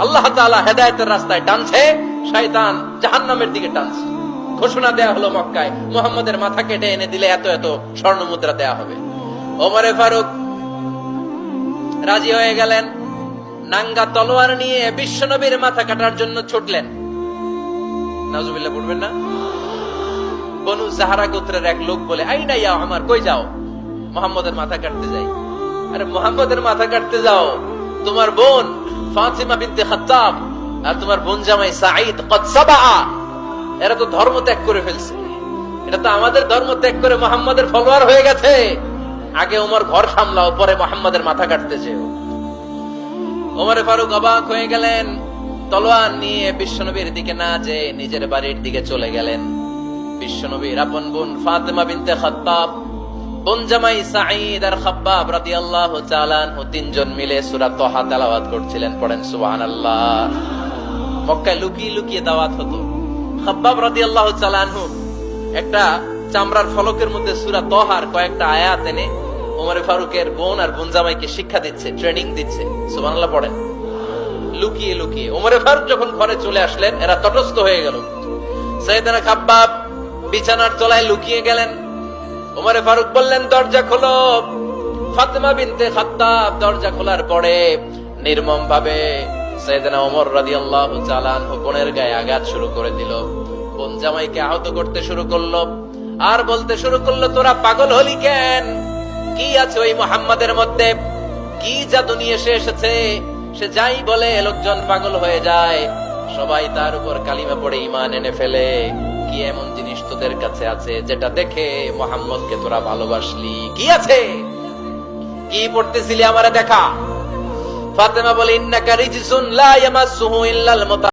আল্লাহ তাআলা হেদায়েতের রাস্তায় টানছে, শয়তান জাহান্নামের দিকে টানছে। ঘোষণা দেয়া হলো মক্কায়, মুহাম্মদের মাথা কেটে এনে দিলে এত এত স্বর্ণ মুদ্রা দেয়া হবে। ওমরে ফারুক রাজি হয়ে গেলেন, নাঙ্গা তলোয়ার নিয়ে বিশ্বনবীর মাথা কাটার জন্য ছুটলেন। নাউজুবিল্লাহ পড়বেন না? বনু জাহরা গোত্রের এক লোক বলে, আইনা ইয়া আমার, কই যাও? মুহাম্মদের মাথা কাটতে যাই। আরে মুহাম্মদের মাথা কাটতে যাও? তোমার বোন ফাতিমা বিনতে খাত্তাব আর তোমার বোন জামাই সাঈদ কদ সাবা, এরা তো ধর্ম ত্যাগ করে ফেলছে। এটা তো আমাদের ধর্ম ত্যাগ করে মুহাম্মদের ফলোয়ার হয়ে গেছে। আগে ওমর ঘর সামলাও, পরে মুহাম্মদের মাথা কাটতে যেও। ওমরে ফারুক অবাক হয়ে গেলেন, তলোয়ার নিয়ে বিশ্বনবীর দিকে না যে নিজের বাড়ির দিকে চলে গেলেন। বিশ্বনবীর আপন বোন ফাতিমা বিনতে খাত্তাব, বোন জামাই সাঈদ আর খাব্বাব রাদিয়াল্লাহু তাআলা আনহু তিনজন মিলে সূরা তাহা তেলাওয়াত করছিলেন। পড়েন সুবহানাল্লাহ। মক্কায় লুকিয়ে লুকিয়ে দাওয়াত হতো। খাব্বাব রাদিয়াল্লাহু তাআলা আনহু একটা চামড়ার ফলকের মধ্যে সূরা তাহার কয়েকটা আয়াত এনে ওমর ফারুকের বোন আর বোন জামাইকে শিক্ষা দিচ্ছে, ট্রেনিং দিচ্ছে। সুবহানাল্লাহ পড়েন। লুকিয়ে লুকিয়ে ওমর ফারুক যখন ঘরে চলে আসলেন, এরা তটস্থ হয়ে গেল। সাইয়েদনা খাব্বাব বিছানার তলায় লুকিয়ে গেলেন। ওমর ফারুক বললেন, দরজা খোলো। ফাতিমা বিনতে খাত্তাব দরজা খোলার পরে নির্মম ভাবে সাইয়েদনা ওমর রাদিয়াল্লাহু তাআলা আনহু বোনের গায়ে আঘাত শুরু করে দিল। বোন জামাইকে আহত করতে শুরু করলো আর বলতে শুরু করলো, তোরা পাগল হলি কেন? কি আছে ওই মুহাম্মাদের মধ্যে? কি জাদু নিয়ে সে এসেছে? সে যাই বলে লোকজন পাগল হয়ে যায়, সবাই তার উপর কালিমা পড়ে ঈমান এনে ফেলে। কি এমন জিনিস তোদের কাছে আছে যেটা দেখে মুহাম্মদকে তোরা ভালোবাসলি? কি আছে? কি পড়তেছিলি আমারে দেখা। ফাতেমা বলে, ইন্নাকা রিজসুন লা ইয়ামাসসুহু ইল্লাল মুতা